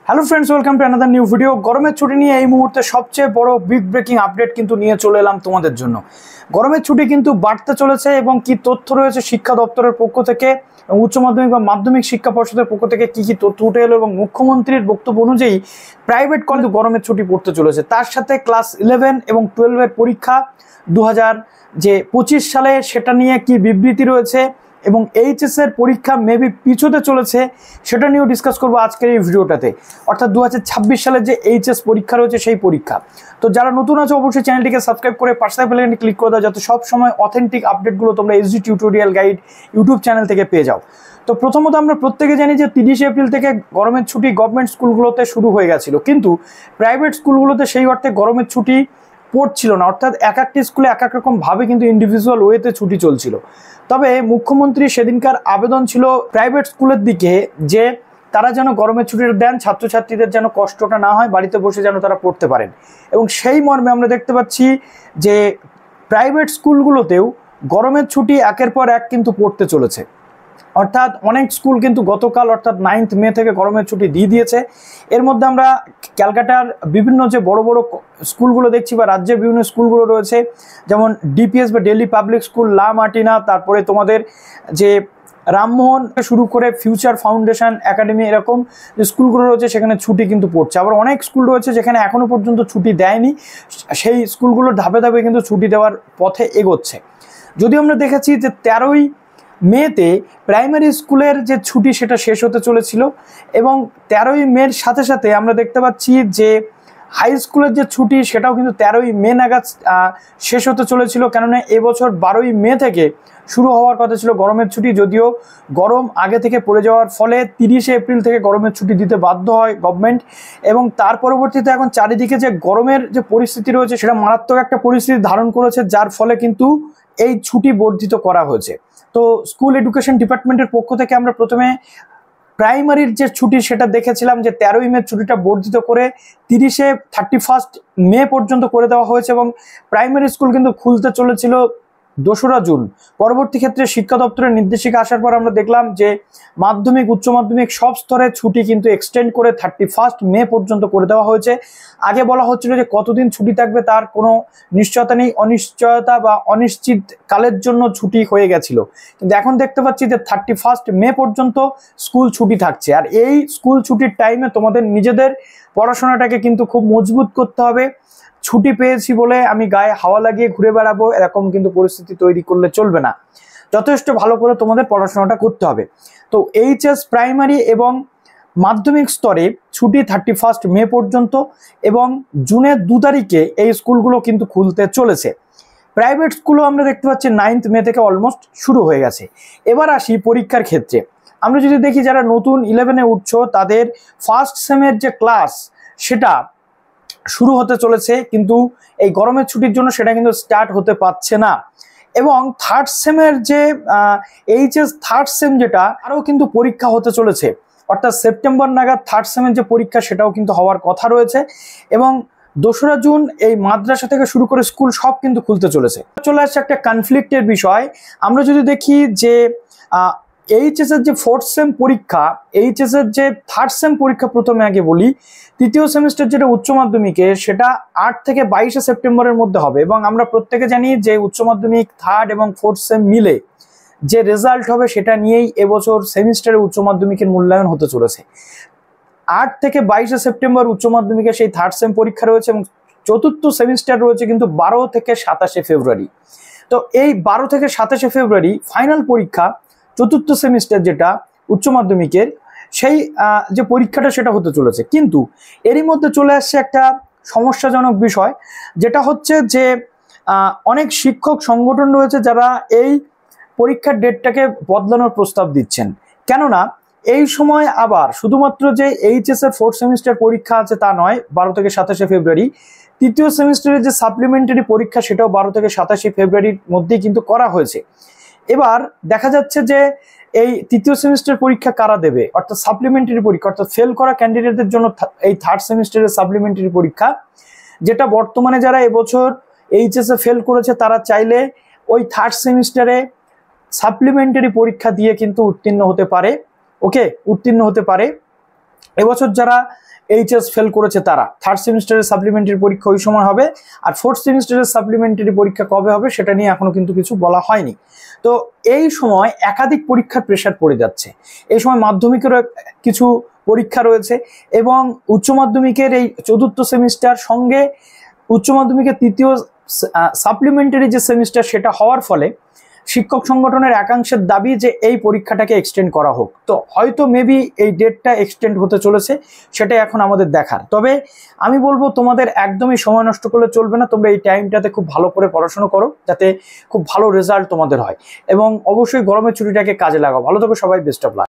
Hello friends, welcome to another new video. গরমের ছুটি নিয়ে এই মুহূর্তে সবচেয়ে বড় বিগ ব্রেকিং আপডেট কিন্তু নিয়ে চলে এলাম তোমাদের জন্য। গরমের ছুটি কিন্তু বাড়তে চলেছে এবং কি তথ্য রয়েছে শিক্ষা দপ্তরের পক্ষ থেকে, উচ্চ মাধ্যমিক বা মাধ্যমিক শিক্ষা পর্ষদের পক্ষ থেকে কি তথ্য উঠে এলো এবং মুখ্যমন্ত্রীর বক্তব্য অনুযায়ী প্রাইভেট কলেজ গরমের ছুটি পড়তে চলেছে। তার সাথে ক্লাস 11 এবং 12-এর পরীক্ষা 2025 সালে সেটা নিয়ে কি বিবৃতি রয়েছে এবং এইচএস এর পরীক্ষা মেবি পিছোতে চলেছে, সেটা নিয়েও ডিসকাস করবো আজকের এই ভিডিওটাতে। অর্থাৎ 2026 সালের যে এইচএস পরীক্ষা রয়েছে সেই পরীক্ষা। তো যারা নতুন আছে অবশ্যই চ্যানেলটিকে সাবস্ক্রাইব করে পাশে বেল আইকনে ক্লিক করে দাও, যাতে সব সময় অথেন্টিক আপডেটগুলো তোমরা SD tutorial guide YouTube channel থেকে পেয়ে যাও। তো প্রথমত আমরা প্রত্যেকে জানি যে 30 এপ্রিল থেকে গরমের ছুটি গভর্নমেন্ট স্কুলগুলোতে শুরু হয়ে গেছিল, কিন্তু প্রাইভেট স্কুলগুলোতে সেই অর্থে গরমের ছুটি পড়ছিল না। অর্থাৎ এক একটি স্কুলে এক এক রকম ভাবে কিন্তু ইন্ডিভিজুয়াল ওয়েতে ছুটি চলছিল। তবে মুখ্যমন্ত্রী সেদিনকার আবেদন ছিল প্রাইভেট স্কুলের দিকে যে তারা যেন গরমের ছুটিটা দেন, ছাত্রছাত্রীদের যেন কষ্টটা না হয়, বাড়িতে বসে যেন তারা পড়তে পারেন। এবং সেই মর্মে আমরা দেখতে পাচ্ছি যে প্রাইভেট স্কুলগুলোতেও গরমের ছুটি একের পর এক কিন্তু পড়তে চলেছে। অর্থাৎ অনেক স্কুল কিন্তু গতকাল অর্থাৎ 9 মে থেকে গরমের ছুটি দিয়ে দিয়েছে। এর মধ্যে আমরা ক্যালকাটার বিভিন্ন যে বড় বড় স্কুলগুলো দেখছি বা রাজ্যের বিভিন্ন স্কুলগুলো রয়েছে, যেমন ডিপিএস বা দিল্লি পাবলিক স্কুল, লা মার্টিনা, তারপরে তোমাদের যে রামমোহন শুরু করে ফিউচার ফাউন্ডেশন একাডেমি, এরকম যে স্কুলগুলো রয়েছে সেখানে ছুটি কিন্তু পড়ছে। আবার অনেক স্কুল রয়েছে যেখানে এখনও পর্যন্ত ছুটি দেয়নি, সেই স্কুলগুলো ধাপে ধাপে কিন্তু ছুটি দেওয়ার পথে এগোচ্ছে। যদিও আমরা দেখেছি যে 13ই মেতে প্রাইমারি স্কুলের যে ছুটি সেটা শেষ হতে চলেছিল এবং 13ই মের সাথে সাথে আমরা দেখতে পাচ্ছি যে হাই স্কুলের যে ছুটি সেটাও কিন্তু 13ই মে নাগাদ শেষ হতে চলেছিল। কেননা এবছর 12ই মে থেকে শুরু হওয়ার কথা ছিল গরমের ছুটি, যদিও গরম আগে থেকে পড়ে যাওয়ার ফলে 30 এপ্রিল থেকে গরমের ছুটি দিতে বাধ্য হয় গভর্নমেন্ট। এবং তার পরবর্তীতে এখন চারিদিকে যে গরমের যে পরিস্থিতি রয়েছে সেটা মারাত্মক একটা পরিস্থিতি ধারণ করেছে, যার ফলে কিন্তু এই ছুটি বর্ধিত করা হয়েছে। তো স্কুল এডুকেশন ডিপার্টমেন্টের পক্ষ থেকে আমরা প্রথমে প্রাইমারির যে ছুটি সেটা দেখেছিলাম যে 13ই মে ছুটিটা বর্ধিত করে 31 মে পর্যন্ত করে দেওয়া হয়েছে এবং প্রাইমারি স্কুল কিন্তু খুলতে চলেছিল 2রা জুন। পরবর্তী ক্ষেত্রে শিক্ষা দপ্তরের নির্দেশিকা আসার পর আমরা দেখলাম যে মাধ্যমিক উচ্চ মাধ্যমিক সব স্তরের ছুটি কিন্তু এক্সটেন্ড করে 31 মে পর্যন্ত করে দেওয়া হয়েছে। আগে বলা হচ্ছিল যে কতদিন ছুটি থাকবে তার কোনো নিশ্চয়তা নেই, অনিশ্চয়তা বা অনিশ্চিত কালের জন্য ছুটি হয়ে গেছিল, কিন্তু এখন দেখতে পাচ্ছি যে 31 মে পর্যন্ত স্কুল ছুটি থাকছে। আর এই স্কুল ছুটির টাইমে তোমাদের নিজেদের পড়াশোনাটাকে কিন্তু খুব মজবুত করতে হবে। ছুটি পেয়েছি বলে আমি গায়ে হাওয়া লাগিয়ে ঘুরে বেড়াবো এরকম কিন্তু পরিস্থিতি তৈরি করলে চলবে না। যথেষ্ট ভালো করে তোমাদের পড়াশোনাটা করতে হবে। তো এইচএস প্রাইমারি এবং মাধ্যমিক স্তরে ছুটি 31 মে পর্যন্ত এবং জুনের 2 তারিখে এই স্কুলগুলো কিন্তু খুলতে চলেছে। প্রাইভেট স্কুলও আমরা দেখতে পাচ্ছি 9 মে থেকে অলমোস্ট শুরু হয়ে গেছে। এবার আসি পরীক্ষার ক্ষেত্রে। আমরা যদি দেখি যারা নতুন 11-এ উঠছো তাদের ফার্স্ট সেমের যে ক্লাস সেটা শুরু হতে চলেছে, কিন্তু এই গরমের ছুটির জন্য সেটা কিন্তু স্টার্ট হতে পারছে না। এবং থার্ড সেমের যে এইচএস থার্ড সেম যেটা আরও কিন্তু পরীক্ষা হতে চলেছে, অর্থাৎ সেপ্টেম্বর নাগাদ থার্ড সেমের যে পরীক্ষা সেটাও কিন্তু হওয়ার কথা রয়েছে। এবং 2রা জুন এই মাদ্রাসা থেকে শুরু করে স্কুল সব কিন্তু খুলতে চলেছে। চলে আসছে একটা কনফ্লিক্টের বিষয়। আমরা যদি দেখি যে এইচএস এর যে 4th সেম পরীক্ষা, এইচএস এর যে 3rd সেম পরীক্ষা প্রথমে আগে বলি, তৃতীয় সেমিস্টার যেটা উচ্চ মাধ্যমিকে সেটা 8 থেকে 22 সেপ্টেম্বরের মধ্যে হবে। এবং আমরা প্রত্যেকে জানি যে উচ্চ মাধ্যমিক 3rd এবং 4th সেম মিলে যে রেজাল্ট হবে সেটা নিয়েই এবছর সেমিস্টারে উচ্চ মাধ্যমিকের মূল্যায়ন হতে চলেছে। 8 থেকে 22 সেপ্টেম্বর উচ্চ মাধ্যমিকের সেই 3rd সেম পরীক্ষা রয়েছে এবং চতুর্থ সেমিস্টার রয়েছে কিন্তু 12 থেকে 27 ফেব্রুয়ারি। তো এই 12 থেকে 27 ফেব্রুয়ারি ফাইনাল পরীক্ষা চতুর্থ সেমিস্টার যেটা উচ্চ মাধ্যমিকের সেই যে পরীক্ষাটা সেটা হতে চলেছে। কিন্তু এরই মধ্যে চলে আসছে একটা সমস্যাজনক বিষয়, যেটা হচ্ছে যে অনেক শিক্ষক সংগঠন রয়েছে যারা এই পরীক্ষার ডেটটাকে বদলানোর প্রস্তাব দিচ্ছেন। কেননা এই সময় আবার শুধুমাত্র যে এইচএস এর 4th সেমিস্টার পরীক্ষা আছে তা নয়, 12 থেকে 27 ফেব্রুয়ারি তৃতীয় সেমিস্টারের যে সাপ্লিমেন্টারি পরীক্ষা সেটাও 12 থেকে 27 ফেব্রুয়ারির মধ্যেই কিন্তু করা হয়েছে। এবার দেখা যাচ্ছে যে এই তৃতীয় সেমিস্টার পরীক্ষা কারা দেবে, অর্থাৎ সাপ্লিমেন্টারি পরীক্ষা, অর্থাৎ ফেল করা ক্যান্ডিডেটদের জন্য এই 3rd সেমিস্টারের সাপ্লিমেন্টারি পরীক্ষা, যেটা বর্তমানে যারা এবছর এইচএস এ ফেল করেছে তারা চাইলে ওই 3rd সেমিস্টারে সাপ্লিমেন্টারি পরীক্ষা দিয়ে কিন্তু উত্তীর্ণ হতে পারে। উত্তীর্ণ হতে পারে। এবছর যারা এইচএস ফেল করেছে তারা থার্ড সেমিস্টারের সাপ্লিমেন্টারি পরীক্ষা ওই সময় হবে, আর ফোর্থ সেমিস্টারের সাপ্লিমেন্টারি পরীক্ষা কবে হবে সেটা নিয়ে এখনো কিন্তু কিছু বলা হয়নি। তো এই সময় একাধিক পরীক্ষার প্রেশার পড়ে যাচ্ছে। এই সময় মাধ্যমিকেরও কিছু পরীক্ষা রয়েছে এবং উচ্চ মাধ্যমিকের এই চতুর্থ সেমিস্টার সঙ্গে উচ্চ মাধ্যমিকের তৃতীয় সাপ্লিমেন্টারি যে সেমিস্টার সেটা হওয়ার ফলে শিক্ষক সংগঠনের একাংশের দাবি যে এই পরীক্ষাটাকে এক্সটেন্ড করা হোক। তো হয়তো মেবি এই ডেটটা এক্সটেন্ড হতে চলেছে, সেটাই এখন আমাদের দেখার। তবে আমি বলবো তোমাদের একদমই সময় নষ্ট করলে চলবে না, তোমরা এই টাইমটাতে খুব ভালো করে পড়াশোনা করো যাতে খুব ভালো রেজাল্ট তোমাদের হয়, এবং অবশ্যই গরমের ছুটিটাকে কাজে লাগাও। ভালো থেকো সবাই, বেস্ট অফ লাক।